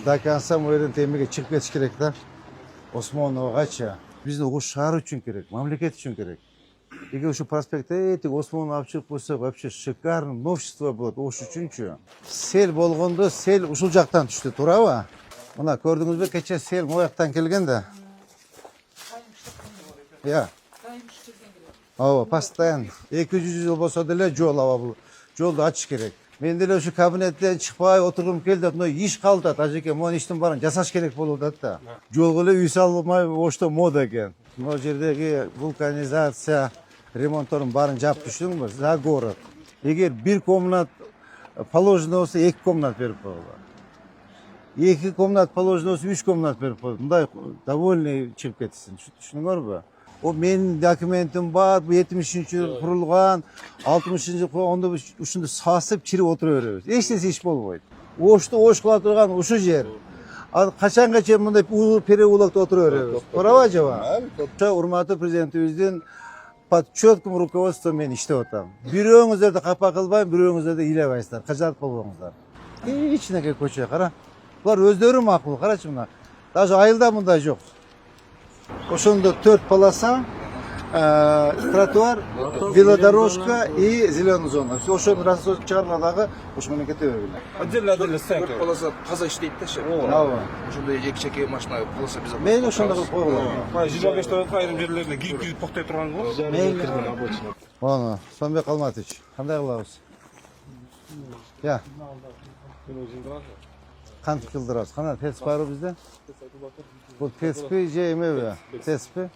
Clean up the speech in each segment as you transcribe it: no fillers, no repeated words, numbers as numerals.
Dakansam o yerden temizge çıkıp geçiş gerek de. Osmanoğlu'gacha. Bizni o şehir için gerek, memleket için gerek. Егер şu prospekte ettik Osmanlı alып çıkıp koysak, вообще шикарный новшество болады. Oş üçüncü. Sel bolğonda sel ушул жактан түштү, туурабы? Мына көрдүңүзбү, кече sel могу жактан келген да. Я. Ооба, постоянно. 200 жыл болсо деле жол аба бул. Жолду ачыш керек. Мен деле ушу кабинеттен чыкпай отургум келди, мына иш калтат. Ажеке, могу иштин баарын жасаш керек болуп атат да. Жолго эле үй салбай, ошто мода экен. Могу жердеги вулканизация ремонтторун баарын жаап түштүңбү? За город. Эгер бир комнат положено болсо 2 комнат берип коелу. 2 комнат положено болсо 3 комнат берип коелу. Мындай довольный чыгып кетсин. Түшүнүңөрбү? O menин документим бар, bu 70-жылы курулган, 60-жылы онда ушунду сасып чирип отура беребиз. Эч нерсе иш болбойт. Ошто ош кыла турган ушу жер. Качанга чейин мындай переулокто отура беребиз. Туурабы жаба? Урматтуу президентибиздин под четким руководством мен иштеп атам. Бирөөңүздөрдү капа кылбайм, бирөөңүздөрдү ыйлабайсыздар, кажат болбоңуздар. Ичинеге көчө кара. Булар өздөрү макул, карачы мына. Даже айылда мындай жок. Ошондо 4 полоса, тротуар, велодорожка и зеленая зона. Все ошону рассылка чыгарган дагы ошо менен кете бергиле. Отдельно сценка. Полоса таза иштейт да ше. Ооба. Ошондой эки-чеки машина полоса без. Мен ошондой кылып койгом. 25 айрым жерлеринде кийип токтой турган го. Аны, Сонбек Алматович, кандай кылабыз? Я. Кантип кылдырабыз? Кана тесп барбы бизде? Бул теспи же эмеби? Теспи?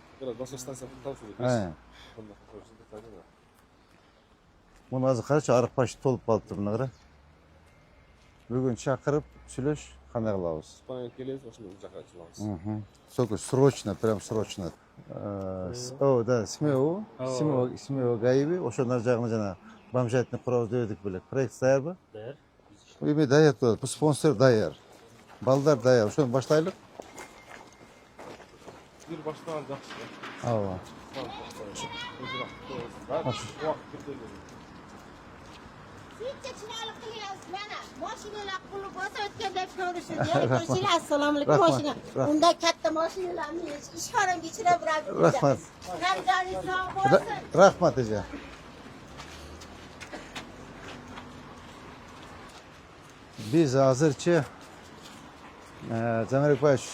Муну азыр карачы, арыкпашы толуп калыптыр мына кара. Бүгүн чакырып сүйлөш, кандай кылабыз? Понедельник келебиз, ошондо жака чыгабыз. Только срочно, прям срочно. Да, Смео Гаиби, ошонун жагына жана бомжатный курабыз дебедик белек. Проект даярбы? Даяр. Эми даяр турат, бул спонсор даяр. Балдар даяр, ошону баштайлык. Бир баштаган жакшы. Ооба. Mashinalar qulib bo'lsa o'tgandek ko'rishib, ko'rishinglar assalomu alaykum mashina. Unda katta mashinalarni ishxonamga ichirib beradi. Rahmat. Hamdardlik sog' bo'lsin. Rahmat aka. Biz hozircha Zamirek Pash,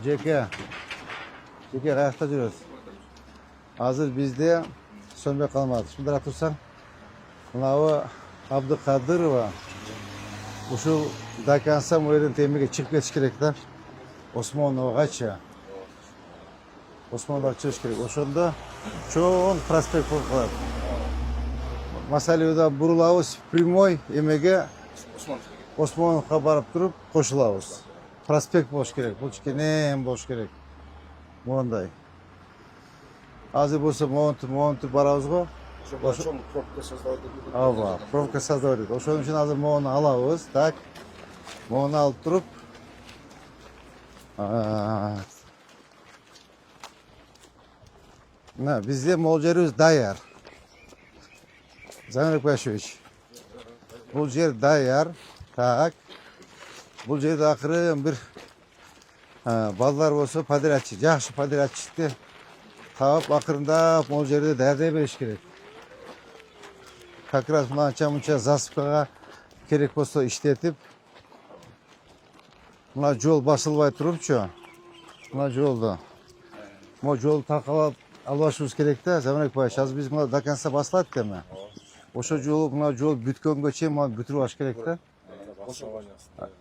JK qayerda yurasiz? Hozir bizda Sonbek Almatov. Shunday tursan, manavi Abduqadirova uşu Dakansam o yerden temizge çıkıp geçiş gerek de. Osmanoğlu'gacha. Osmanoğlu'ga çıkış gerek. Oşonda çoğun prospekt var. Masalada burulabız primoy emege Osmanoğlu'ga barıp durup koşulabız. Prospekt boş gerek. Bu çıkenem boş gerek. Monday. Azı bolsa montur barabızga. Ооба, пробка создавать эту. Ошон үчүн азыр могуну алабыз, так. Могуну алып туруп, мына бизде могул жерибиз даяр. Замир Пашевич. Бул жер даяр. Так. Бул жерде акырын бир балдар болсо подрядчы, жакшы подрядчикти таап акырындап могул жерде даярдай бериш керек. Как раз мынанча засыпкага керек болсо иштетип, мына жол басылбай турупчу, мына жолду. Могу жолду такалап албашыбыз керек да, Замирек Паш. Азыр биз мына до конца басылат эми. Ошо жолу мына жол бүткөнгө чейин мына бүтүрүп алыш керек да.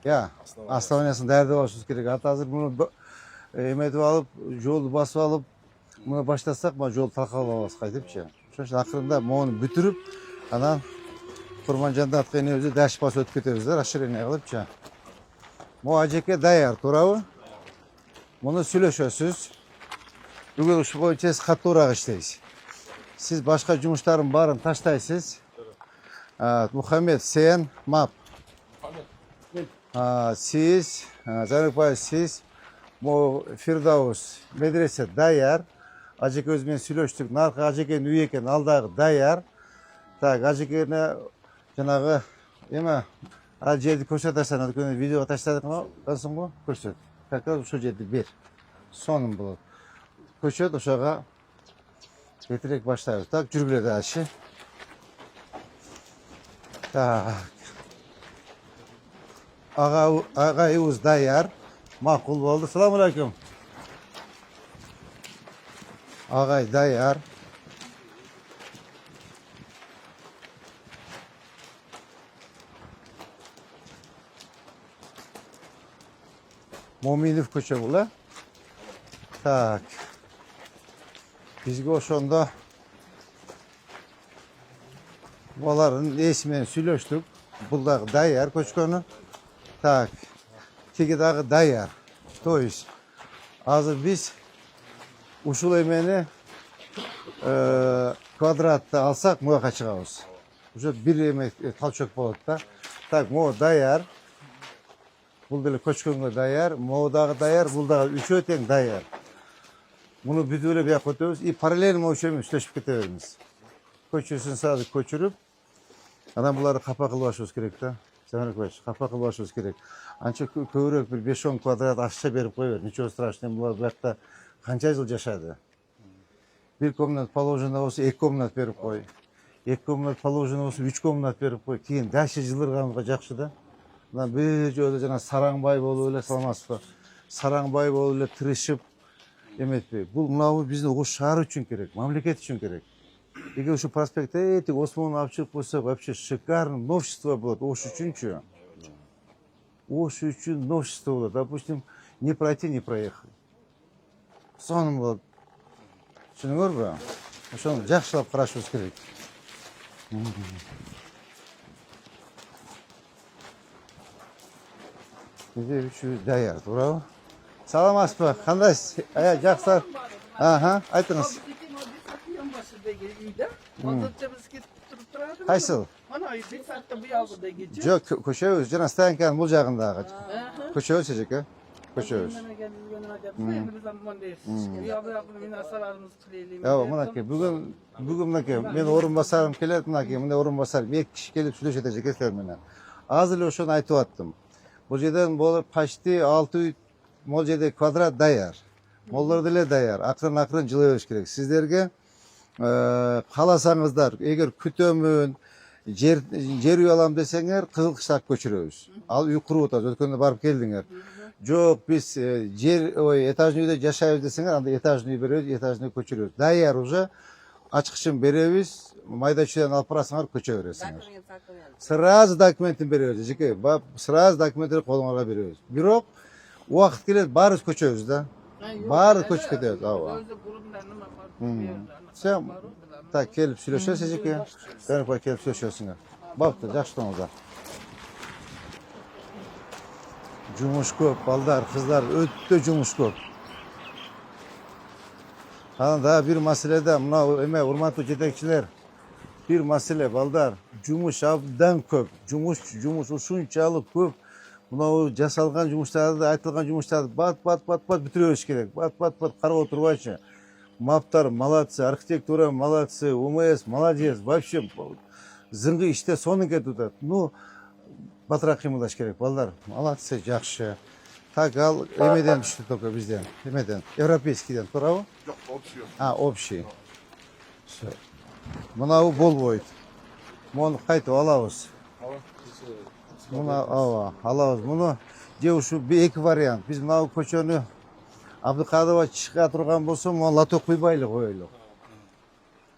Я, основаниясын даярдап алышыбыз керек. Азыр муну эметип алып, жолду басып алып, муну баштасак, мына жолду такалап алабыз кайтыпчы. Ошон үчүн акырында могуну бүтүрүп, анан Курманжанды аткан өзү даш басып өтүп кетебиз, расширение кылыпчы. Могу ажеке даяр, туурабы? Муну сүйлөшөсүз. Бүгүн ушул боюнча катуураак иштейсиз. Сиз башка жумуштардын баарын таштайсыз. Мухаммед, сен, МАП. Сиз, Замирек Паш, сиз, могу Фирдаус, медресе даяр. Ажеке өзү менен сүйлөштүк. Наркы ажекенин үйү экен, алдагы даяр. Так, ажекени жанагы эме Al жерді көрсетесің, өткенде видеоға таштадың ғой, көрсет. Как раз ошол жерді бер. Соның болады. Көрсет, ошоға кетірек баштайбыз. Так, жүргіле дальше. Так. Ағайыбыз даяр. Мақұл болды. Салам алейкум. Ағай даяр. Моминов көче бұл, а? Так. Бізге ошонда олардың есімен сүйлөштүк. Бұл дағы даяр көчкөнү. Так. Теги дағы даяр. То есть, азыр біз ушул эмени квадратты алсак, муяка чыгабыз. Уже бир эме талчок болот да. Так, могу даяр. Бұл деле көчкөнгө даяр, могу дагы даяр, бұл дагы үчөө тең даяр. Муну бүтүп эле бияка өтөбүз и параллельно ошо эми сүйлөшүп кете беребиз. Көчөсүн сразу көчүрүп, анан буларды капа кылып башыбыз керек да. Жанарбек, капа кылып башыбыз керек. Анча көбүрөөк бир 5-10 квадрат акча берип кое бер. Ничего страшного, булар буякта канча жыл жашады. Бир комнат положено болсо 2 комнат берип кой. 2 комнат положено болсо 3 комнат берип кой. Кийин дальше жылдырганга жакшы да. Мына бир жолу жана сараңбай болуп эле, саламатсызбы? Сараңбай болуп эле тырышып эметпей. Бул мынабу биздин ош шаар үчүн керек, мамлекет үчүн керек. Эгер ушу проспектте Осмонду алып чыгып койсок, вообще шикарный новшество болот ош үчүнчү. Ош үчүн новшество болот. Допустим, не пройти, не проехать. Сонун болот. Түшүнүңөрбү? Ошону жакшылап карашыбыз керек. Бизе үчүбүз даяр, туурабы? Саламатсызбы? Кандайсыз? Жакшы. Аха, айтыңыз. Кайсыл? Жок, көчөбүз жана стоянканын бул жагындагы. Көчөбүз эжеке. Көчөбүз. Мынакей, бүгүн мынакей, мен орун басарым келет, мынакей, мындай орун басарым 2 киши келип сүйлөшөт эжеке силер менен. Азыр эле ошону айтып аттым. Бул жерден болуп почти 6 үй, могул жерде квадрат даяр. Молдор деле даяр. Акырын жылы бериш керек. Сиздерге кааласаңыздар, эгер күтөмүн, жер үй алам десеңер, Кызыл Кыштак көчүрөбүз. Ал үй куруп атабыз. Өткөндө барып келдиңер. Жок, биз этажный үйдө жашайбыз десеңер, анда этажный үй беребиз, этажный көчүрөбүз. Даяр уже ачкычын беребиз, майда чүйдөн алып барасыңар, көчө бересиңер. Сразу документин беребиз, эжеке. Сразу документти колуңарга беребиз. Бирок убакыт келет, баарыбыз көчөбүз да. Баары көчүп кетебиз, ооба. Сен так келип сүйлөшөсүз эжеке. Жанарбек келип сүйлөшөсүңөр. Бапты, жакшылаңыздар. Жумуш көп, балдар, кыздар өтө жумуш көп. Анан да бир маселеде, мына эме урматтуу жетекчилер, бир маселе балдар, жумуш абдан көп. Жумуш ушунчалык көп. Мына жасалган жумуштарды, айтылган жумуштарды бат бүтүрө бериш керек. Бат карап отурбайчы. Маптар молодцы, архитектура молодцы, УМС молодец. Вообще зыңгы иште сонун кетип атат. Ну, батыраак кыймылдаш керек, балдар. Молодцы, жакшы. Так, ал эмеден түштү только бизден. Эмеден? Европейскийден, туурабы? Жок, общий. Общий. Всё. Мынабу болбойт. Муну кайтып алабыз. Муну алабыз. Муну же ушу 2 вариант. Биз мынабу көчөнү Абдыкадырова чыга турган болсо, муну лоток куйбайлы коелу.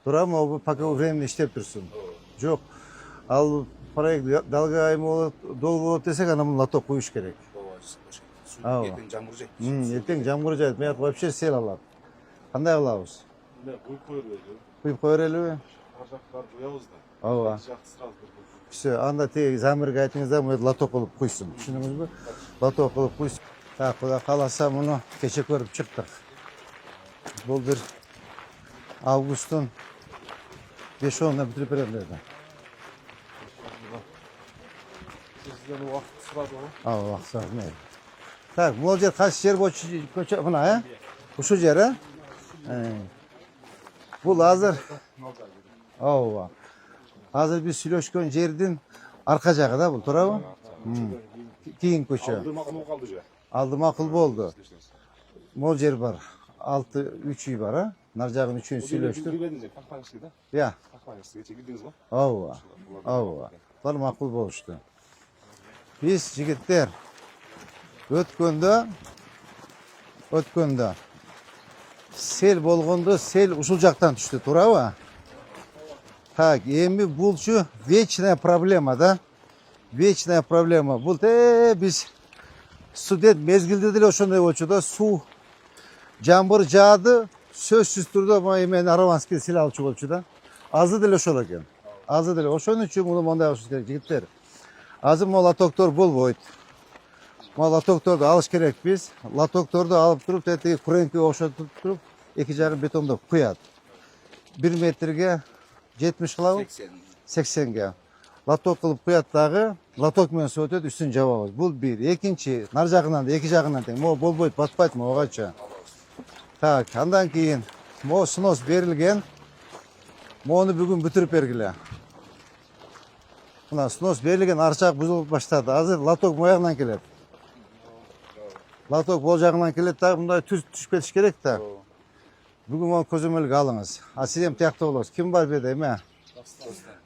Туурабы, могу пока временно иштеп турсун. Жок. Ал проект долго болот десек, ана муну лоток куюш керек. Эртең жамгыр жайт. Эртең жамгыр жайт, мен вообще сел алат. Кандай кылабыз? Куюп кое берели. Куюп кое берелиби? Ажактар куябыз да. Ооба. Все, анда теги замырга айтыңыздар, муну лоток кылып куйсун. Түшүндүңүзбү? Лоток кылып куйсун. Так, кудай кааласа муну кече көрүп чыктык. Бул бир августтун 5-10-уна бүтүрүп берем деди. Сизден убакыт сурадыбы? Убакыт сурады. Так, могул жер кайсы жер көчө мына, Ушу жер, Бул азыр ооба. Азыр биз сүйлөшкөн жердин арка жагы да бул, туурабы? Keyin ko'cha. Aldı makul kaldı ya. Aldı ma'qul bo'ldi. Mo'l yer bor. 3 uy bor, ha? Narjag'ın 3'ünü söylüştük. Kampanyasıydı. Ya. Kampanyası geçe girdiniz mi? Ava. Ava. Bular ma'qul bo'lishdi. Biz yigitlar o'tganda sel bo'lganda sel usul jaqdan tushdi, to'g'rimi? Tak, endi bu shu вечная проблема-da. Вечная проблема. Bu biz student mezgilde de o'shanday o'chida suv jambir jadi so'zsiz turdi men Aravanskiy silavchi bo'lchida. Azı dile o'shal ekan. Azı dile o'shaning uchun buni bunday qilish kerak yigitlar. Azı latoktor bo'lmaydi. Latoktorni olish kerak biz. Latoktorni olib turib, tetiga kurenka o'xshatib turib, ikki jag'i betonda qo'yadi. 1 metrga 70 qiladi. 80 ga. Latok qilib qo'yadi, latok bilan suv o'tadi, ustun javob. Bu bir. Ikkinchi, nar jag'idan da ikki jag'idan teng. Mo bo'lmaydi, batpaytmi o'g'acha. Tak, andan keyin mo snos berilgan. Moni bugun bitirib bergilar. Mana snos berilgan archaq buzilib boshladi. Hozir latok moyog'idan keladi. Latok bo'ljag'idan keladi, bunday tuz tushib ketish kerak-da. Bugun men ko'zimilga oling'iz. Siz ham taqda bo'lasiz. Kim bor bu yerda, men?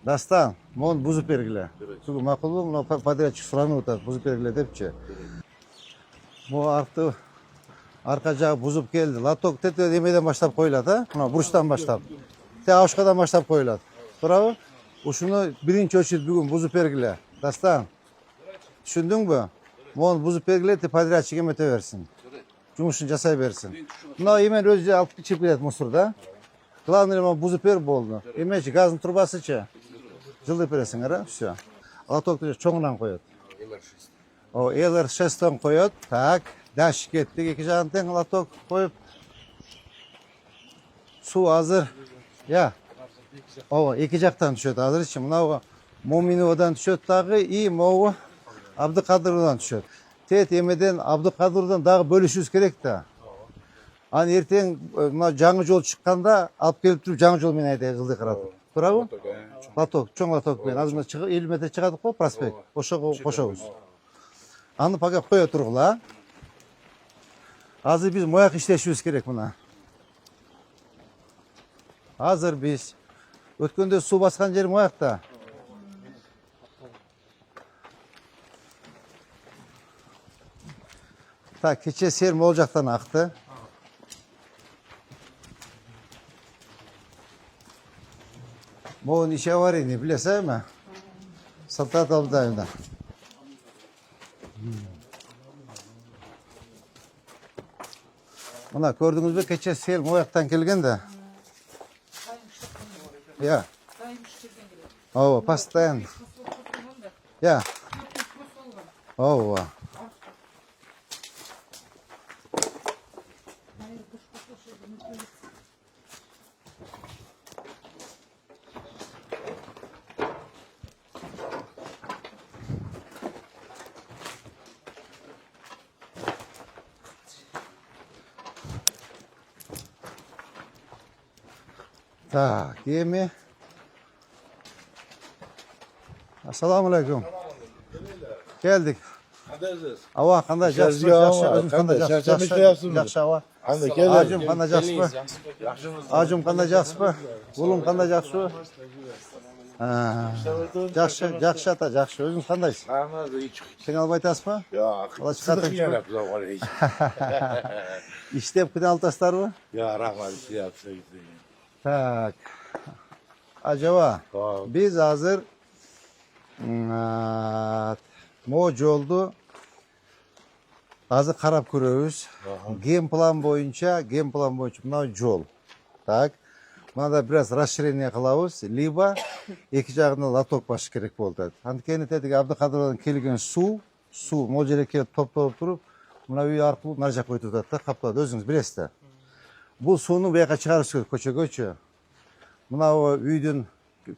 Dastan, mon buzib bergilar. Bugun ma'qul bo'lmi? Podrachik so'rab o'tadi, buzib bergilar debchi. Bu arqa jag'i buzib keldi. Latok tete nimadan boshlab qo'yiladi, mana burchdan boshlab. Oshqadan boshlab qo'yiladi. To'g'rimi? O'shuni birinchi o'chirib bugun buzib bergilar. Dastan. Tushundingmi? Mon buzib bergilar, podrachikga o'taversin. Жұмышын жасай берсін. Мынау емен өзі алып кешіп кетеді мусорда. Главное, мен бузып беріп болды. Емеші газдың турбасычы. Жылдып бересің, ара? Все. Лотокты чоңынан қояды. LR6-тан қояды. Так, дәші кеттік. Екі жағын тең лоток қойып. Су азыр. Я. Екі жақтан түшеді. Азыр іші. Мынау Моминовадан түшеді тағы. И мынау Абдықадыровдан түшеді. Тет емеден Абдықадырдан дағы бөлішуіз керек та. Ан ертең жаңы жол шыққанда алып келіп тұрып жаңы жолмен айтайық жылды қарады. Тұрабы? Лоток, чоң лотокпен. Азында 50 метр шығадық қой, проспект. Қошауыз. Аны паға қоя тұрғыла. Азыр біз мояқ іштешуіз керек мұна. Азыр біз өткенде су басқан жер мояқта. Так, keçe sel mol jaqdan aktı. Moğun işe var ini, bilesem mi? Saltat aldığında. Buna gördünüz mü? Keçe sel moyaktan kelgen de. Ya. Ova, pastayan. Ya. Ova. Tak, yemi. Assalamu alaikum. Geldik. Ava qanday yaxshi, yaxshi, qanday yaxshi, yaxshi ava. Ajum qanday yaxshi? Ajum qanday yaxshi? Ulum qanday yaxshi? Yaxshi, yaxshi ata, yaxshi. O'zingiz qandaysiz? Sen olib aytasizmi? Yo'q. Sizni İşlep qiynaltasizlarmi? Yo'q, rahmat, ishlayapsiz. Tak. Acaba biz hazır moç oldu. Hazır qarab ko'ramiz. Game plan boyunca buna yol. Tak. Buna da biraz расширение qilamiz. Liba iki jag'idan latok başı kerak bo'ldi. Antkeni tetik Abduqadırdan kelgan suv mo'ljalga kelib to'plab turib, buna uy orqali nar jaqqa o'tib turadi, qapladi, o'zingiz bilasiz. Bu suvni bu yoqqa chiqarish kerak ko'chaga. Buna uydan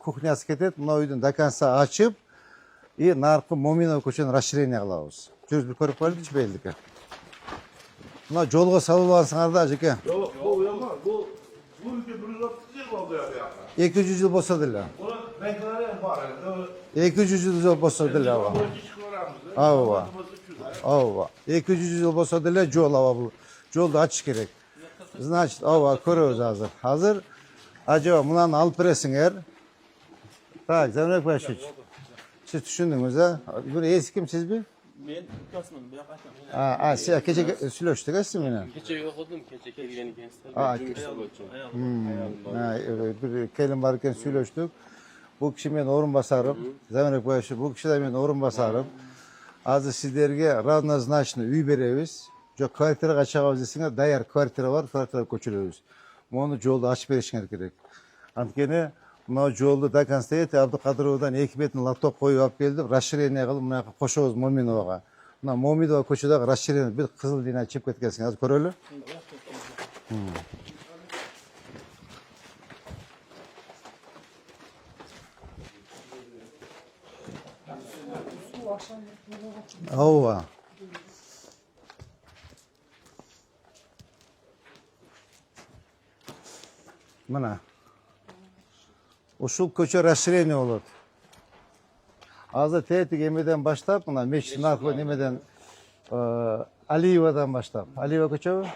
kuxnyasi ketadi, buna uydan до конца ochib, narqi Mo'minov ko'chani расширение qilamiz. Жүріп bir ko'rib qo'ydik, belki. Buna yo'lga salib olsanglar aka. Yo'q, bu yomon. Bu ülke 130 yıl oldu ya. 200 yıl bo'lsa dilar. Buni renkleri ham bor. 200 yıl bo'lsa dilar. Ish ko'ramiz. Ava. Ava. 200 yıl olsa dele yol ava bu. Yolda açış gerek. Значит, ava koruyoruz hazır. Hazır. Acaba bundan alıp veresinler. Tak, Zemrek Başıç. Siz düşündünüz ha? Bunu eski kim siz bir? Men ukasman, bu yoqqa. Siz kecha söylüştük esin meni. Kecha yo'qodim, kecha kelgan ekansizlar. Bir kelin varken söylüştük. Bu kişi benim orunbasarım. Zemrek Başıç, bu kişi de benim orunbasarım. Azı sizlerge равнозначно uy beremiz. Jo kvartira kaçağız desine dayar kvartira var, kvartira koçuluyoruz. Onu yolda açıp verişiniz gerek. Antkeni mına yolda da konstayet Abdukadirov'dan 2 metr laptop koyup alıp geldim. Расширение kılıp mına koşuyoruz Mominova'ga. Mına Mominova koçudağı расширение bir kızıl dina çip ketkensin. Az körölü. Ova. Mana. Usul koçu расширение olur. Azda teğetik emeden başlayıp buna meşrin arka nemeden Aliyeva'dan başlayıp. Aliyeva koçu?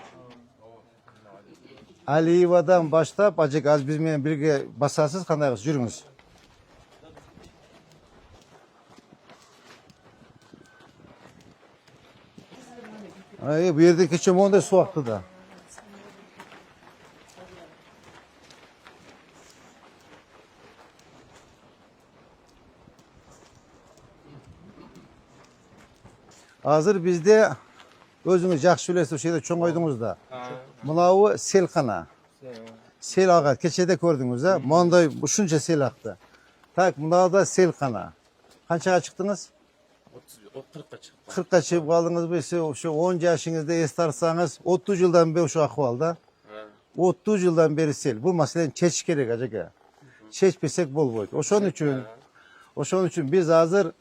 Aliyeva'dan başlayıp acık az bizimle birge basarsız kanayız yürünüz. Bu yerde keçim onda su aktı da. Hazır bizde özünüz yaxşı bilesiz o şeyde çoğun koydunuz da. Mınavu sel kana. Sel ağa keçede gördünüz ha. Monday şunca sel aktı. Tak mınavu da sel kana. Kaçağa çıktınız? 40'a chiqib. 40'a çıkıp kaldınız bu şu 10 yaşınızda estarsanız 30 yıldan beri şu ahvalda. 30 yıldan beri sel. Bu meselenin çeşit gerek acaba. Çeşpesek bol boyut. Oşun için biz hazır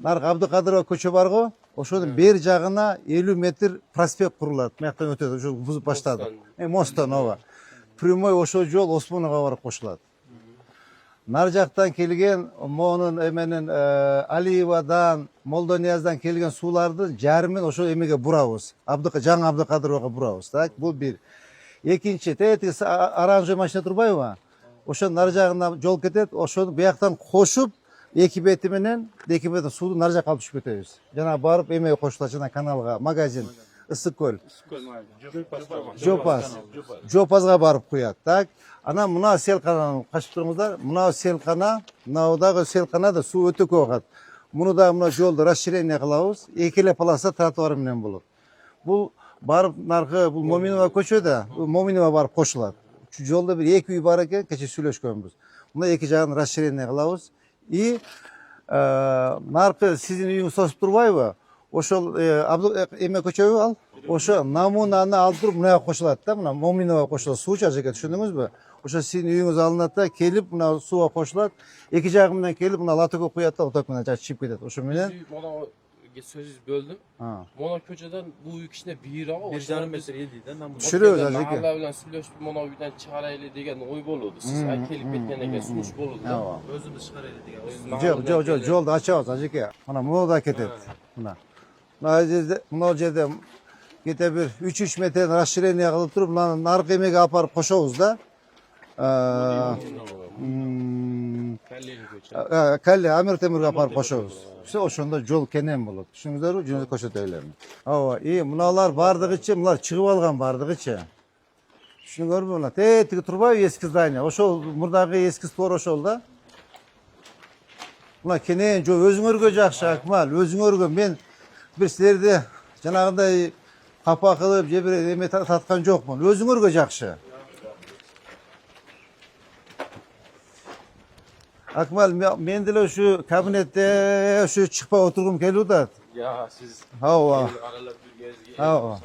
Nark Abdukadırova köçü var go. Oşonun bir jagına 50 metr prospekt kurulат. Meyaktan ötedi. Oşo buzуп başladı. Mostan ova. Primoy oşo jol Osmanoga barıp koşulat. Nar jaktan kelgen Mo'nun emenin Aliyeva'dan, Moldoniyaz'dan kelgen sulardı jarmin oşo emege burabız. Жаңы Abdukadirovaga burabız. Tak bu bir. Ekinci teğetik aranjör maşina turbayba. Oşo nar jagına jol ketet. Oşo buyaktan koşup ekibetiminden sudu nar jakka alıp düşüp ketebиz. Jana barıp emege koşulat jana kanalga, magazin, Issıkköl. Jopazga barıp koyat. Tak. Ana mına sel kananı kaçıp durumuzda. Mına sel kana, mınavdagı sel kana da su öte koyat. Bunu da mına jolda расширение kılavuz. Ekile palasa trotuar menen bulup. Bu barıp narkı bu Mominova köçöde, Mominova barıp koşulat. Şu jolda bir iki uy bar eken keçe süйлөшкөнбүз. Mına iki jagын расширение kılavuz. Narkı sizin uyuңуз sosуп турбайбы? Oşol eme köçöbü al. Oşo namunаны alıp durup mına koşulat da mına Mominova koşulat. Su çacak düşündünüz mü? Oşo sizin uyuңuз alınat da kelip mına suğa koşulat. İki jagından kelip mına latoko koyat da otak mına çiçip ketet. Oşo menen Mana sözünüz böldüm. Mana köçeden bu uy kişine bir ağa. 1,5 metre yediydi. Düşürüyoruz azıcık. Mahalla bilen süйлөшүп mana uydan çıkaraylı degan oy boldu. Siz kelip ketken eken sunuş boldu. Özümüz çıkaraylı degan oy. Jolda açabız azıcık ya. Mana mına da ketet. Mına jerde gete bir 3-3 metre расширение kılıp durup narkı emege aparıp koşabız da. Kalli Amir Temurga aparıp koşabız. İşte oşonda jol kenen bolot. Düşünüңүздөр, жөнүндө көрсөтөйлөрмү. Ооба, мыналар бардыгычы, мыналар чыгып алган бардыгычы. Түшүнүңөрбү мына? Тиги турбайбы эски здание? Ошол мурдагы эски створ ошол да. Мына кенен жо өзүңөргө жакшы Акмал, өзүңөргө мен бир силерди жанагындай капа кылып, же бир эме таткан жокмун. Өзүңөргө жакшы. Akmal, men de şu kabinette şu çıkıp otururum geliyor da. Ya siz Hava. aralab yurganingizga Hava.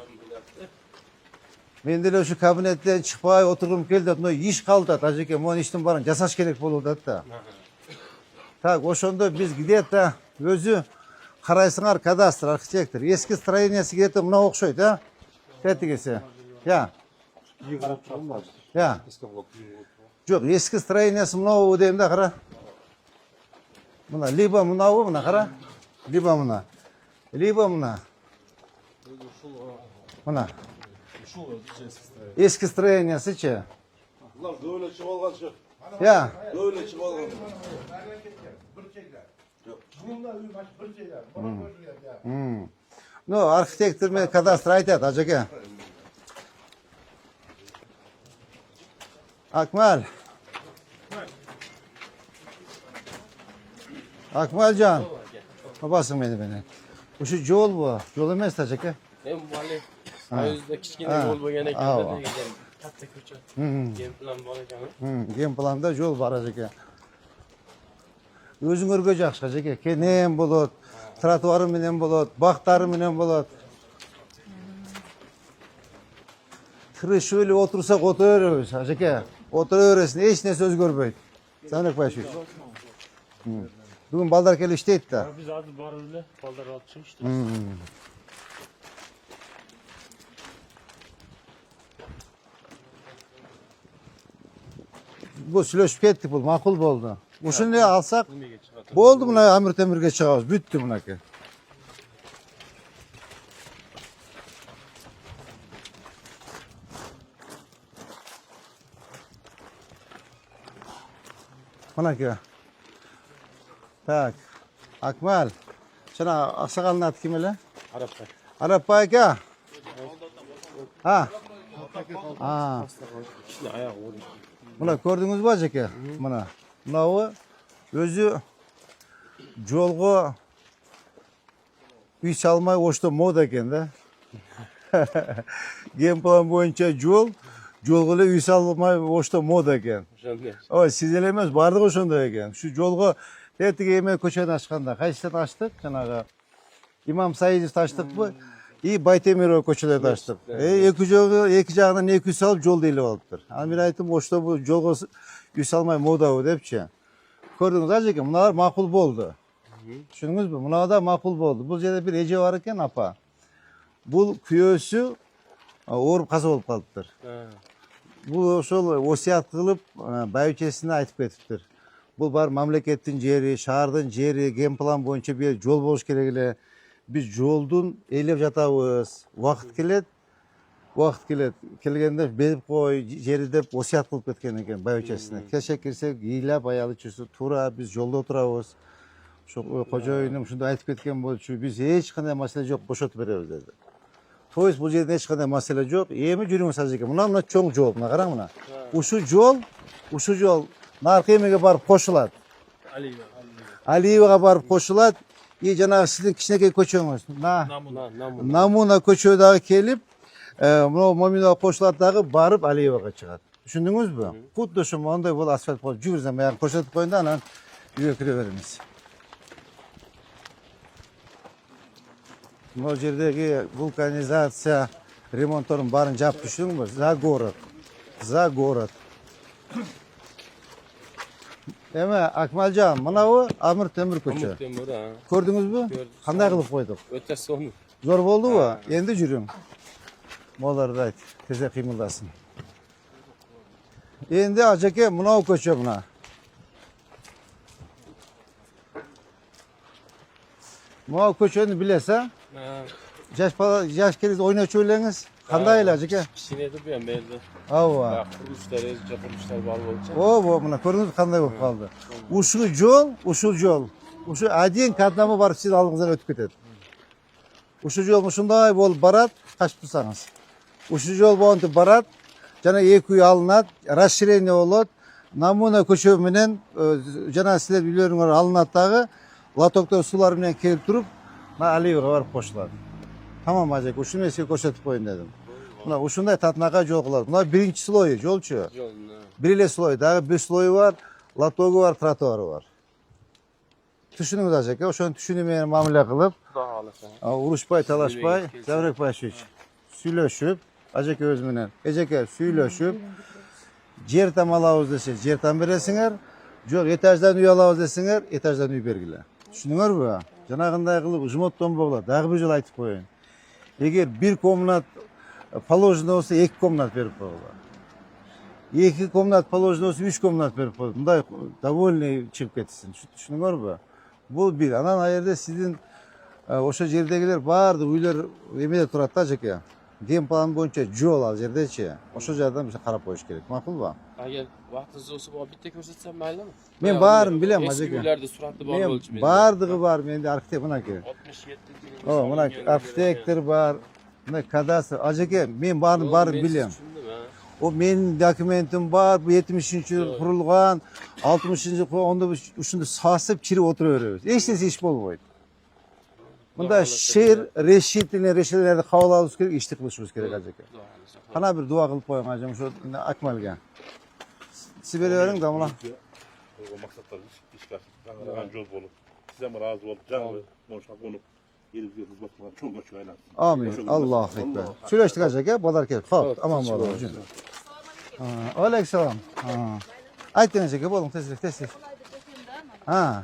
Men de şu kabinetten çıkıp otururum geldi. No iş kaldı. Tacike, mon iştim barın jasaş gerek boldu da. Tak, oşonda biz gidiyoruz da özü karaysınlar kadastr, arxitektor. Eski stроениесі gidiyor mına okşoydu ha. Tetikesi. Ya. İyi qarab çıkalım. Ya. Eski blok. Yok, eski stроениесі mına deyim de kara. Mına liba mına o mına kara. Liba mına. Либо мына. Мына. Eski строениесі-чи? Ulan böyle çıvalgan çık. Ya. Böyle çıvalgan. Ну, архитектор мен кадастр айтады, ажеке. Akmal. Akmalcan. Babasın beni. Bu şu yol bu. Yol emas ajeke. Hem bali. Ayızda kichkina yo'l bo'lgan ekan degan katta ko'cha. Gen plan bor ekan. Gen planda yol var ajeke. Өзің өргө жакшы ажеке. Кенен болот, тротуары менен болот, бактары менен болот. Тырышып эле отурсак отура беребиз ажеке. Отура бересиң, эч нерсе өзгөрбөйт. Санек Байшевич. Бүгүн балдар келип иштейт да. Biz azı barı öyle. Balдар alıp çıkmıştı. Bu сүйлөшүп кеттик, бул макул болду. Ушуну алсак болду, мына Амир Темирге чыгабыз, бүттү мынакей. Мынакей. Так. Акмал. Жана аксагалдын аты ким эле? Araplar. Арапбай ака. А. Kichkina oyoq o'rin. Мына көрдүңүзбү ажеке? Мына. Мынабы өзү жолго үй салмай ошто мода экен да. Ген план боюнча жолго эле үй салмай ошто мода экен. O'shanda. Ой, сиз эле эмес, баардыгы ошондой экен. Ушу жолго тетиги эме көчөнү ачканда, кайсысын ачтык? Жанагы Имам Саидовду ачтыкпы? И Байтемиров көчөлөрдү ачтык. Эки жагынан 200 салып жол делип алыптыр. Ал мен айттым, ошто бул жолго үй салмай модабы депчи. Көрдүңүз ажеке, мыналар макул болду. Түшүндүңүзбү? Мына да макул болду. Бул жерде бир эже бар экен, апа. Бул күйөөсү ооруп каза болуп калыптыр. Бул ошол осуят кылып байбичесине айтып кетиптир. Бул бар мамлекеттин жери, шаардын жери, ген план боюнча бир жол болуш керек эле. Биз жолдун ээлеп жатабыз. Убакыт келет. Келгенде берип кой, жери деп осуят кылып кеткен экен байбичесине. Кеше кирсек, ыйлап аялы чүсү туура биз жолдо турабыз. Ошо кожоюнум ушундай айтып кеткен болчу, биз эч кандай маселе жок, бошотуп беребиз деди. То есть бул жерде эч кандай маселе жок. Эми жүрүңүз ажеке. Мына чоң жол, мына караң мына. Ушу жол наркы эмеге барып кошулат. Алиевага барып кошулат. И жанагы сиздин кичинекей көчөңүз. Намуна көчө дагы келип, мына Моминова кошулат дагы барып Алиевага чыгат. Түшүндүңүзбү? Кудду ошо моундай бул асфальт болуп жүрсөм, аян көрсөтүп коеюн да, анан үйгө кире беребиз. Могу жердеги вулканизация ремонтторун баарын жаап түшүңүзбү? За город. Эме Акмалжан, мынабы Амир Темир көчө. Көрдүңүзбү? Кандай кылып койдук? Өтө сонун. Зор болдубу? Энди жүрүң. Моларды айт, тезе кыймылдасын. Энди ажеке мынау көчө мына. Мынау көчөнү билесиз, а? Жаш келип ойночу элеңиз. Кандай эле ажеке? Кичинеди бу эми эле. Ооба. Курулуштар бар болчу. Ооба, мына көрдүңүз кандай болуп калды. Ушул жол. Ушу один к одному барып сиз алдыңыздан өтүп кетет. Ушул жол ушундай болуп барат, качып турсаңыз. Ушул жол монтип барат, жана эки үй алынат, расширение болот. Намуна көчө менен жана силер үйлөрүңөр алынат дагы, лотоктон суулар менен келип туруп, Алиевага барып кошулат. Тамам ажеке, ушуну мен сизге көрсөтүп коеюн дедим. Мына ушундай татынакай жол кылат. Мына биринчи слою жолчу. Бир эле слой, дагы бир слою бар, лотогу бар, тротуары бар. Түшүнүңүз ажеке, ошонун түшүнүү менен мамиле кылып, урушпай, талашпай, Заврек Байшевич сүйлөшүп, ажеке өзү менен, эжеке сүйлөшүп, жер там алабыз десе, жер там бересиңер, жок этаждан үй алабыз десеңер, этаждан үй бергиле. Түшүнүңөрбү? Жанагындай кылып жмоттонбогула, дагы бир жолу айтып коеюн. Эгер бир комнат положено болсо 2 комнат берип койгула. 2 комнат положено болсо 3 комнат берип койгула. Мындай довольный чыгып кетсин. Түшүнүңөрбү? Бул бир. Анан ал жерде сиздин O'sha yerdagilar bardi uylar emede turadi ajaka. Dem plan bo'yicha yo'l al yerdachi. O'sha joydan biz qarab qo'yish kerak. Ma'qulmi? Agar vaqtingiz bo'lsa bu bitta ko'rsatsam maylimi? Men barini bilaman Eski ajaka. uylarda suratli bor Men bo'lchi. bardig'i bor menda arxitekt bunaki. 67 O, mana arxitektor bor. Mana kadastr. Ajaka men barini bilaman. O mening dokumentim bor. Bu 70-yil qurilgan, 60-yil onda shunda sasib chirib o'tiraveramiz. Hech narsa ish bo'lmaydi. Bunda she'r, reşitlarni qabul olishimiz kerak, ishni qilishimiz kerak ajaka. Qana bir duo qilib qo'ying ajam shu Akmalga. Siz beravering damla. O maksatlar işler. Ben yol bulup. Size mi razı olup canlı konuşmak olup. Gelip hizmet kılan çok hoş aylansın. Amin. Allohu ekber. Söyleştik ajaka, bolar kerak. Xo'p, aman bo'ling. Aleykümselam. Ayting ajaka, bo'ling tezlik. Ha.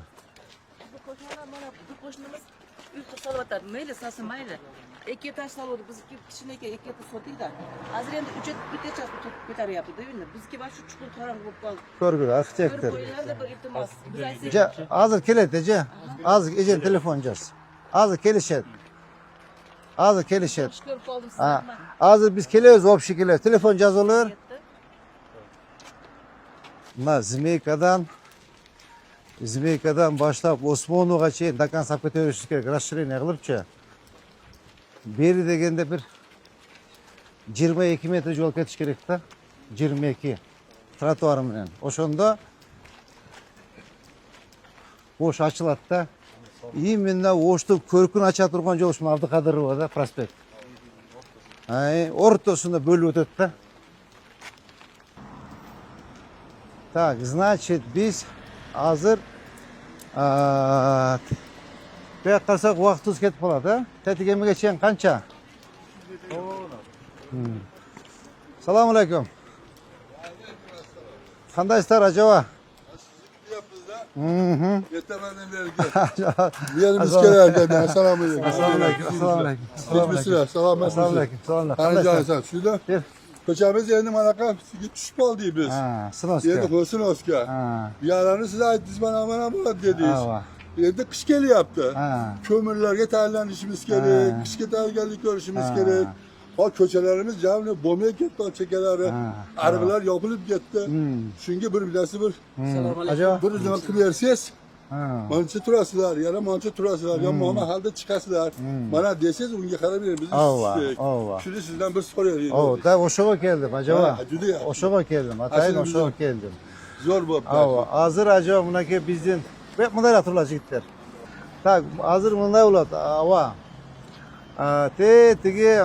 Salvatlar mayli sasi mayli. Ikki taş salvadi bizniki kichkinaka ikki taş sotdik-da. Hozir endi 3 taş ko'taryapti-da endi. Bizga mana shu chuqur qorong'i bo'lib qoldi. Ko'rgur, arxitektor. Qo'yinglar bir iltimos. Biz aytsak, Ja, hozir keladi, ja. Hozir ejen telefon jas. Hozir kelishadi. ko'rib qoldim Ha. sizlarni. Hozir biz kelamiz, общий kelamiz. Telefon yozaver. Mana Zmeykadan boshlab Osmonovgacha dokan sapga ko'tarish kerak. Расширение qilibchi. Beri deganda bir 22 metr yo'l ketish kerak-da. 22 trotuar bilan. O'shanda bo'sh ochiladi-da. Именно o'shni ko'rkini acha turgan yo'l shu Abduqadirovda prospekt. O'rtasida bo'lib o'tadi-da. Так, значит, biz hozir bu yoqqa qarasak vaqtimiz ketib qoladi. Tetigamigacha qancha? Assalomu alaykum. Qandaysizlar ajava? Yetemeden vergi. Yerimiz kelerken assalamu alaikum. Assalomu alaykum. Gitmişsiniz. Selamet Assalomu olsun. alaykum. Hangi sen? Şurada. Bir. Köçemiz yerini manaka düşüp oldu biz. Ha, Yerini Sinoska. koysun Oska. Ha. Yararını size ait biz bana dediniz. Ha. Evde kış geli yaptı. Ha. Kömürlerge terlenişimiz gerek. Kış tergellik görüşümüz gerek. O köçelerimiz canlı bomya gitti o çekeleri. Arabalar yapılıp gitti. Çünkü bir bilesi bir. Acaba? Bir zaman kılarsız. Ha. Mançı turasılar, ya mançı turasılar, ya muhammed halde çıkasılar. Bana deseniz unge karabilir biz istedik. Şimdi sizden bir soru arayayım. O da oşoğa geldim acaba. Ha, juda yaxshi. Oşoğa geldim. Atayin Aslında oşoğa biz- geldim. Zor bu. Hazır acaba bunaki bizden bunday hatırlayacak gittiler. Tak hazır bunday ulat. Ava. Tegi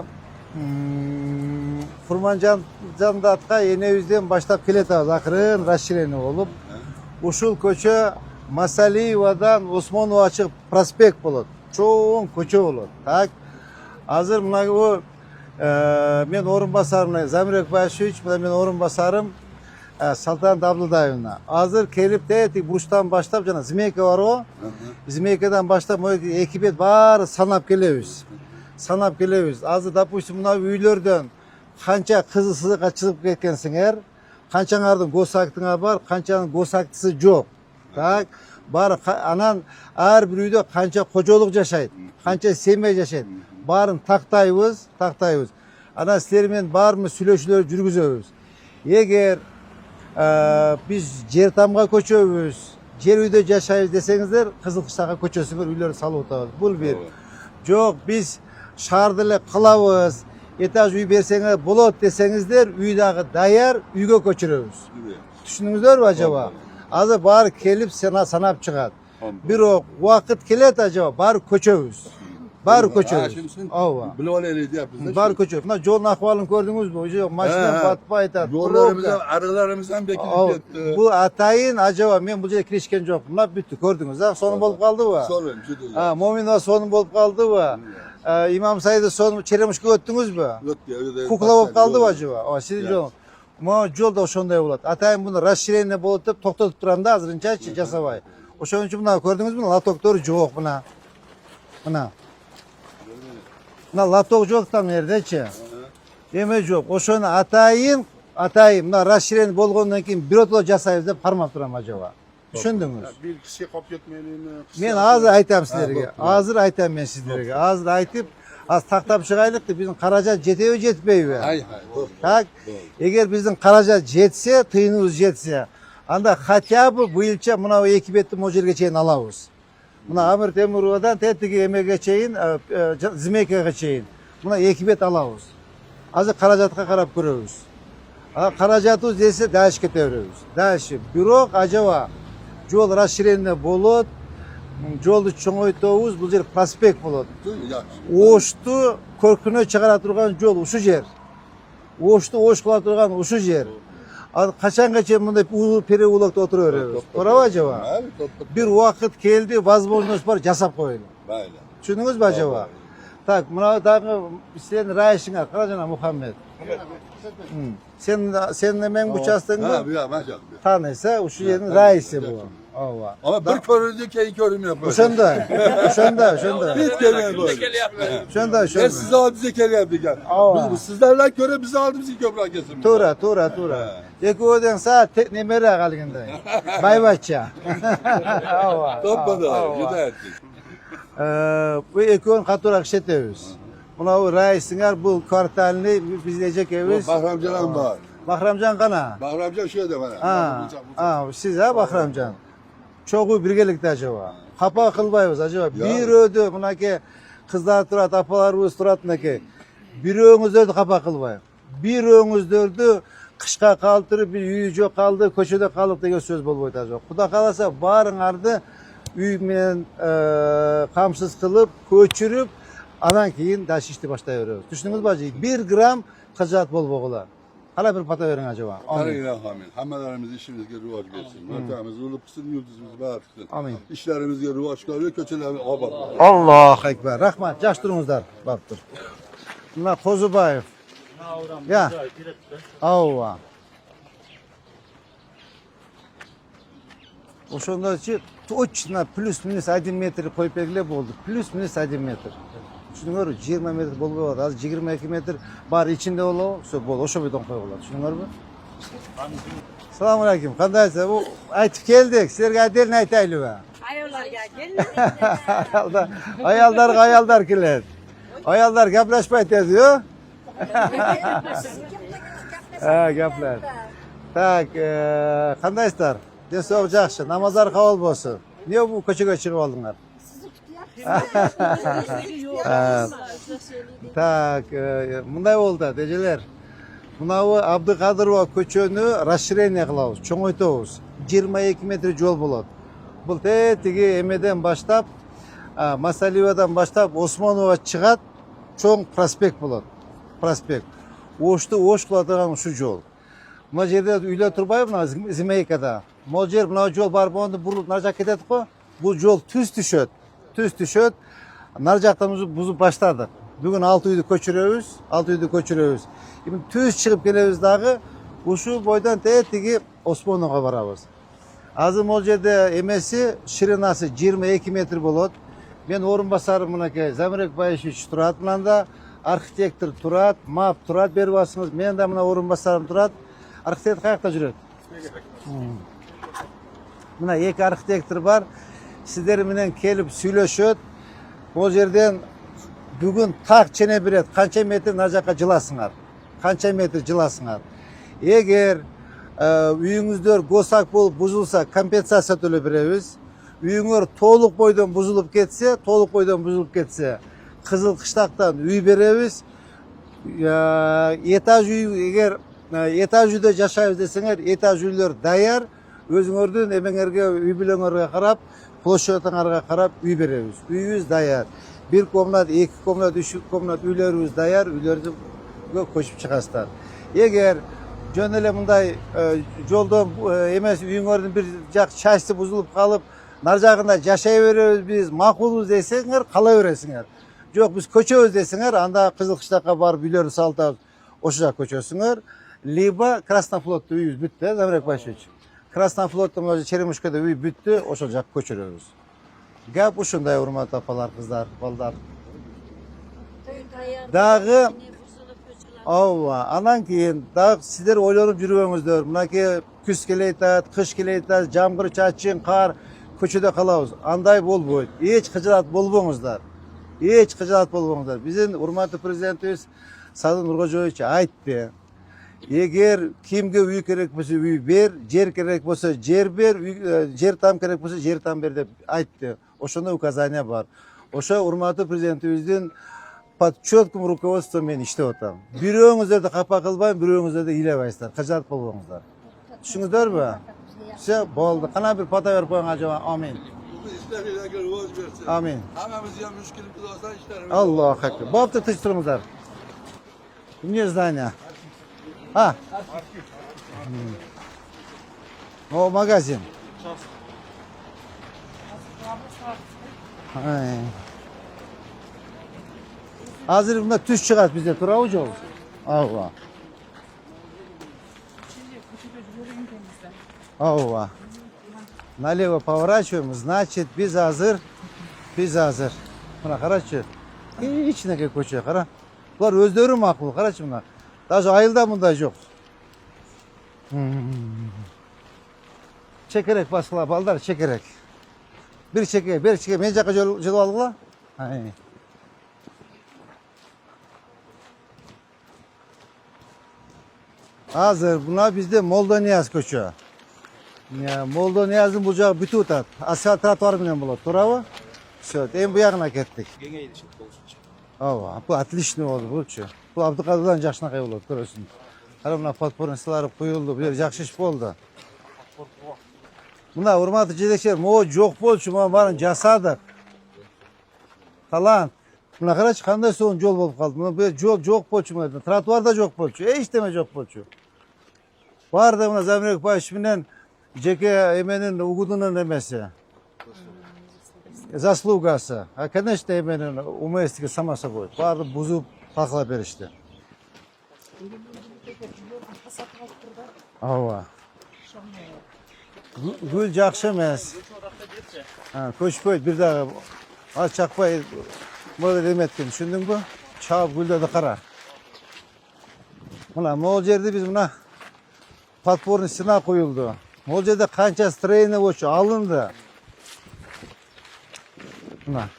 Furmanjandatqa yine yüzden başlap keletamiz. Akırın расширение olup. Ушул көчө Масалиевадан Осмонова чыгып проспект болот. Чоң көчө болот. Так. Азыр мына bu мен орынбасарым Замирбек Башевич, мен орынбасарым Салтанат Абдылдаевна. Азыр келип тети бурчтан баштап жана Змейка бар го. Змейкадан баштап экипет баары санап келебиз. Азыр допустим мына үйлөрдөн канча кызысызга чыгып кеткенсиңер, канчаңардын госактыңар бар, канчанын госактысы жок. Так, бар анан ар бир үйдө канча кожолук жашайт, канча семья жашайт. Баарын тактайбыз. Анан силер менен баарыбыз сүйлөшүүлөр жүргүзөбүз. Эгер биз жер тамга көчөбүз, жер үйдө жашайбыз десеңиздер, Кызыл Кыштакка көчөсүңөр, үйлөр салып атабыз. Бул бир. Жок, биз шаарды эле кылабыз. Этаж үй берсеңер болот десеңиздер, үй дагы даяр, үйгө көчүрөбүз. Түшүндүңүздөрбү acaba? Азыр баары келип санап чыгат. Бирок убакыт келет acaba, баары көчөбүз. Ооба. Bilal eliydi ya bizde. Баары көчөбүз. Мына жолдун акыбалын көрдүңүзбү? Уже машина батпай атат. Yollarımızdan, aralarımızdan bekilip gitti. Бул атайын acaba мен бул жерге киришкен жокмун. Мына бүттү, көрдүңүз а? Сонун болуп калдыбы? Sorun, juda. Моминова сонун болуп калдыбы? Имам Сайды сонун Черемушка өттүңүзбү? Кукла болуп калдыбы acaba? Сиздин жол. Могу жолдо ошондой болот. Атайын муну расширение болот деп токтотуп турам да, азырынчачы жасабай. Ошон үчүн мына көрдүңүзбү? Лотоктор жок мына. Мына лоток жок там жердечи. Эме жок. Ошону атайын мына расширение болгондон кийин биротоло жасайбыз деп кармап турам acaba. Düşündünüz? Bir kişiye kap ketmeyeni. Men hazır aytam sizlerge. Hazır aytam men sizlerge. Hazır aytıp az taktap çıgaylık bizim karajat jetebe jetpeybi. Hay hay. Doğru. Tak. Eğer bizim karajat jetse, tıyınımız jetse, anda hatya bu yılça mına ekibetli mojerge çeyin alabız. Mına Amir Temurova'dan tetigi emege çeyin, Zimekege çeyin. Mına ekibet alabız. Azı karajatga karap görüyoruz. Karajatı dese daş keteveriyoruz. Daş. Bürok acaba yol raşirenine bolot, yoldu çoğuytuvuz, bu yer prospekt bolot. Değil mi? Yaxşı. Oştu korkunu çıkara turgan yol uşu yer. Oştu oş kıla turgan uşu yer. Kaçan kaçan bunda ulu peri ulakta oturuyoruz. Doğru acaba? Abi, top. Bir vakit geldi, возможность var, jasap koyun. Böyle. Düşündünüz mü acaba? Tak, buna da sen rayışına, Karacana Muhammed. Sen de men bu çastığında Ha, bir maşallah. tanıysa, uşu yerin rayısı bu. Ava. Ama bir körüldü ki iki körüm yapıyor. Uşanda. Biz geliyor böyle. Uşanda. Ben size aldı bize kere yaptık yani. Ava. Biz sizlerle göre bizi aldı bizi köprü kesin. Tura. Eki odan saat nemere kalgında. Baybaçça. Ava. Topmadı. Yuda ettik. Bu ekon katurak şeteviz. Buna o rayısınlar bu kvartalini bizleyecek eviz. Bahramcan var. Bahramcan kana. Bahramcan şöyle de bana. Siz ha Bahramcan. Çoğu birgelikte acaba. Kapa kılbayız acaba. Bir ödü buna ki kızlar turat, apalarımız turat ne ki. Bir öğünüz ödü kapa kılbayız. Bir öğünüz ödü kışka kaldırıp bir yüce kaldı, köşede kalıp diye söz bolboydu acaba. Kuda kalasa barın ardı üymen kamsız kılıp, köçürüp anan keyin daş işti başlayıyoruz. Düşündünüz bacı? 1 gram kıcat bol boğular. Hala bir pata verin acaba. Amin. Amin. Hammelerimiz işimizge ruvaç versin. Mörtemiz ulup kısın, yıldızımız bağırsın. Amin. İşlerimizge ruvaç kalıyor, köçelerimiz abar. Allahu Ekber. Rahmat. Caştırınızlar. Baktır. Bunlar Kozubayev. Ya. Ava. Oşonda ki точно plus minus 1 metre koyup belgilep oldu. Plus minus 1 metre. Düşünüyor 20 metre bol болады. Az 22 metre бар içinde olo, so bol. Oşo bedon koyup болады. Düşünüyor mu? Assalamu alaykum. Qandaysiz? Bu aytib keldik. Sizlarga adelni aytaylik va. Ayollarga kelin. Ayollar keladi. Ayollar gaplashmaydi yo. Ha, gaplar. Tak, qandaysizlar? Desov yaxshi, namozlar qabul bo'lsin. Niye bu ko'chaga chiqib oldinglar? Tak, bunday bo'ldi, dejiler. Bunavi Abduqadirova ko'chani расширение qilamiz, cho'ng'aytiramiz. 22 metr yo'l bo'ladi. Bu tegi emeden boshlab, Masaliyevadan boshlab Osmonova chiqadi, cho'ng prospekt bo'ladi. Prospekt. O'shni o'sh qiladigan shu yo'l. Bu yerda uylar turmaydi, mana Zimeykada. Mojer buna yo'l bor bo'ldi, burilib narja ketadi-ku. Bu yo'l tuz tushadi. Narjaqdan buzib boshladik. Bugün 6 uydu ko'chiramiz. Şimdi tuz chiqib kelamiz dag'i, o'shu boydan tegi Osmonovga boramiz. Azim mojerda emesi, shirinasi 22 metr bo'ladi. Men o'rinbosarim bunaki Zamirek Bayishevich turadi bunanda, arxitektor turadi, map turadi beryapsiz. Men de buna o'rinbosarim turadi. Arxitektor qayerda yuradi? Buna iki arxitektor var. Sizler bilen kelip söyleshadi. Bu yerden bugün tak çene biret, kança metre narjaka jılasınlar. Eğer uyuңuzдар gosak bolup buzulsa kompensasiya төлөп беребиz. Uyuңөр толук бойдон buzulup кетсе, Кызыл Кыштактан үй беребиz. Этаж үй, эгер этаж үйдө жашайбыз десеңер, этаж үйлөр даяр. Өзүңөрдүн эмеңерге, үй бүлөңөргө карап, площадыңарга карап үй беребиз. Үйүбүз даяр. 1 komnat, 2 komnat, 3 komnat üylerimiz dayar, üylerimiz koşup çıkaslar. Eğer jönele mınday joldan emes uyuңөрдүн bir jak çaşsı buzulup kalıp narjagında jaşayberебиз biz, makuluz deseňer, kala beresiňer. Jok biz köçöbüz deseňer, anda Kızıl Kışlakka barıp üylerini saltap oşuja köçösüňer. Liba Krasнофлотта үйүбүз бүттү, Zamirek Bayishevich. Krasнофлотта мына Черемушкада үй бүттү, ошол жак көчөрөбүz. Gap uşunday urmat apalar, kızlar, ballar. Dağı Ava, anan keyin da sizler oylanıp yürüyorsunuzdur. Bunaki küs keleytat, kış keleytat, jamgır çaçın, kar, köçede kalabız. Anday bolboyt. Hiç hıcırat bolboňuzlar. Hiç hıcırat bolboňuzlar. Bizim urmatly prezidentimiz Sadık Nurkojoyevич aytdy. Eger kimge uy kerek bolsa uy ber, jer kerek bolsa jer ber, jer tam kerek bolsa jer tam ber dep aytdy. Oşonda uказания бар. Oşa urmatly prezidentimizden под четким руководством men иштеп атам. Бирөөңүздөрдү капа кылбай, бирөөңүздөрдү ыйлабайсыздар, кыжат болбоңуздар. Түшүңүздөрбү? Все, болду. Кана бир пата берип коюң ажаба. Амин. Bu işlerle rivaz versin. Amin. Hamamız ya müşkilimiz olsa işlerimiz. Allahu akbar. Baptı tıştırımızlar. Ne zdание? Ha. O magazin. Ay. Hazır bunda tüş çıkart bize. Turavıcı olsun. Allah. Allah. Налево поворачиваем, значит, biz hazır. Biz hazır. Buna karaçı. İçine koçuyor kara. Bunlar özleri makbul karaçı bunlar. Daha ayılda bunda yok. Çekerek baskıla balдар çekerek. Bir çekerek, bir çekerek. Men jaka jolu algıla. Hazır. Buna bizde Molda Niyaz koçuyor. Ya, Molda Niyaz'ın bucağı bütü utat. Asfalt trotuar bilen болады. Туравы? Все, en bu yağına kettik. Ава, bu отличный oldu bu. Bu Abdülkadir'den жакшынакай болот, көрөсүң. Кара мына подпорностьлары коюлду, бул жакшы иш болду. Мына урматтуу жетекчилер, могу жок болчу, мына баарын жасадык. Талант. Мына карачы кандай сонун жол болуп калды. Мына бул жол жок болчу, мына тротуар да жок болчу, эчтеме жок болчу. Баары да мына Замирбек Баевич менен жеке эменин угудунун эмеси. Заслугасы. А, конечно, эменин уместиги сама собой. Баарды бузуп такла беришти. Ава. Гүл жакшы эмес. Көчпөйт, бир дагы ал чакпай модель эметкен, түшүндүңбү? Чаап гүлдөрдү кара. Мына могул жерде биз мына подпорный стена коюлду. Могул жерде канча строение болчу, алынды. Мына.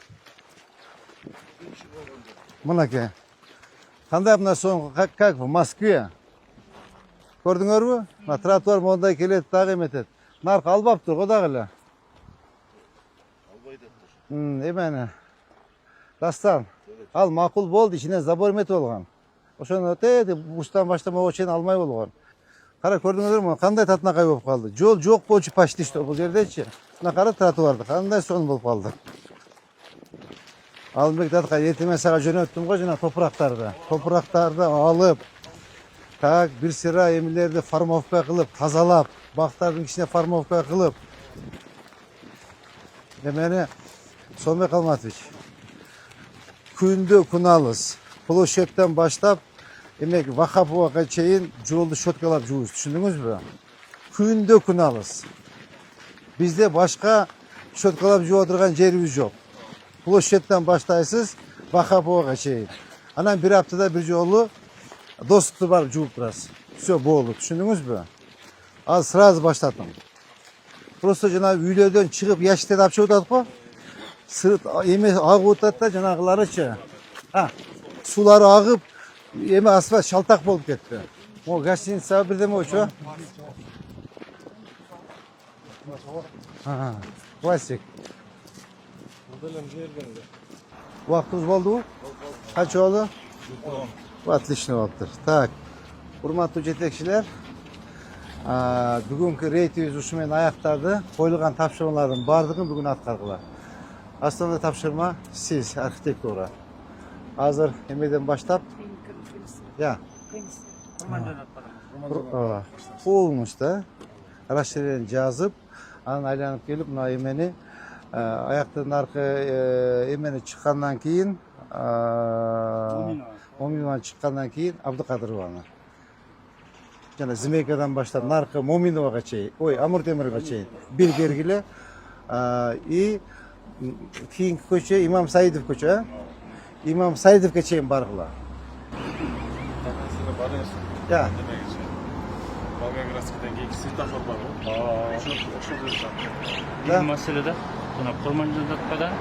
Мынаке. Кандай мына соң, как в Москве. Көрдүңөрбү? Мына тротуар мондай келет, дагы эметет. Нарк албаптыр го дагы эле. Эмени. Дастан. Ал макул болду, ичине забор эметип болгон. Ошону буштан баштап чейин алмай болгон. Кара көрдүңөрбү, кандай татынакай болуп калды. Жол жок болчу почти что бул жердечи. Мына кара тротуарды, кандай сонун болуп калды. Албек датка эртең сага жөнөттүм го жана топурактарды алып, так бир сыра эмелерди формовка кылып, тазалап, бактардын ичине формовка кылып. Эмени Сомбек Алматович, күндө күн алыс, площадьтан баштап, эмек Вахаповага чейин жолду щеткалап жуубуз, түшүндүңүзбү? Күндө күн алыс. Бизде башка щеткалап жууп отурган жерибиз жок. Площадьтан баштайсыз, Вахаповага чейин. Анан бир аптада бир жолу достукту барып жууп турасыз. Все болду, түшүндүңүзбү? Ал сразу баштадым. Просто жана үйлөрдөн чыгып ящиктен алып чыгып атат го. Сырт эме агып атат да жанагыларычы. Сулары агып, эме асфальт шалтак болуп кетти. Могу гостиница бирдеме болчу. Классик. Вактыбыз болдубу? Канча болду? Отлично болуптур. Так, урматтуу жетекчилер, бүгүнкү рейтибиз ушу менен аякталды. Коюлган тапшырмалардын баардыгын бүгүн аткаргыла. Основной тапшырма сиз, архитектура. Азыр эмеден баштап? Полностью расширение жазып, анан айланып келип, мына эмени аяктын аркы эмени чыккандан кийин, Моминованы чыккандан кийин Абдыкадырованы. Жана Зимейкадан баштап наркы Моминовага чейин, Амур Темирге чейин бир бергиле. И кийинки көчө Имам Саидов көчө, Имам Саидовго чейин баргыла. Ya. Волгоградскийден кийинки светофор бар го. Ошол жерде. Да. Бир маселеде жана Курманжалдаткадан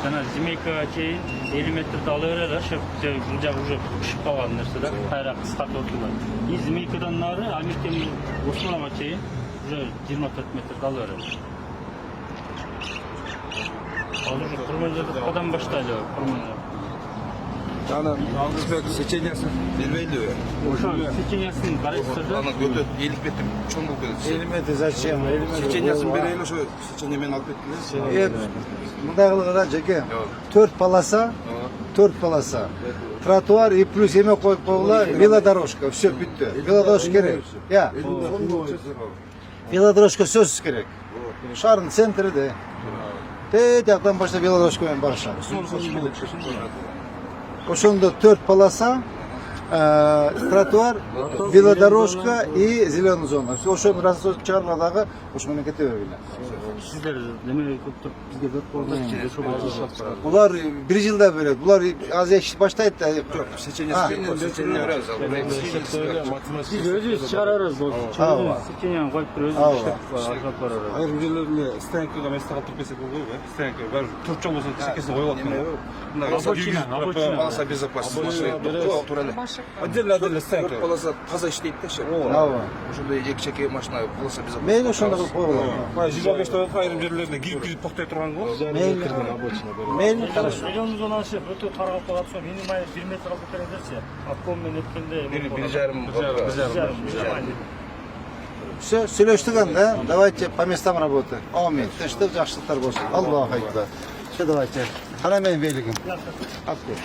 жана Зимейкага чейин 50 метрди ала берет, ошо бул жак уже ушуп калган нерсе да. Кайра кыскартып отурган. И Зимейкадан нары Амиртемир Осмонова чейин уже 24 метрди ала берет. Азыр уже Курманжалдаткадан баштайлы Курманжалдак. Аны сечениясын бербейли. Ошо сечениясын карайсыздар да. Аны көтөт 50 метр чоң болуп кетет. 50 метр зачем? 50 метр. Сечениясын берейли, ошо сечения менен алып кеттилер. Мындай кылгыла жеке. 4 полоса. 4 полоса. Тротуар и плюс еме коюп койгула, велодорожка. Все бүттү. Велодорожка керек. Я. Велодорожка сөзсүз керек. Шаардын центриде. Тет жактан баштап велодорожка менен барышат. Ошондо 4 полоса, тротуар, велодорожка и зеленая зона. Ошону рассос чыгарган дагы ошо менен кете бергиле. Сиздер неме көптөп бизге берип коюңуздар. Булар 1 жылда берет. Булар азыр иш баштайт да. Сечения беребиз. Биз өзүбүз чыгарабыз. Сеченияны коюп туруп өзүбүз иштеп барабыз. Айрым жерлерде стоянкага месте калтырып кетсек болбойбу, стоянка баары 4 жол болсо чекесин коюп аткан. Полоса безопасности. Отдельно стоянка. Полоса таза иштейт да ошо. Ошондой эки чеке машина полоса безопасности. Мейли ошондой кылып койгула. 115 айрым жерлерде кирип токтой турган го. Мейли хорошо. Зеленый зона ошо өтө таралып калат, минимум 1 метр алып бередерчи. Атком менен өткөндө 1,5. Все, сүйлөштүк анда. Давайте по местам работаем. Амин. Тынчтык, жакшылыктар болсун. Аллаху акбар. Все, давайте. Кара менин бийлигим. Акбар.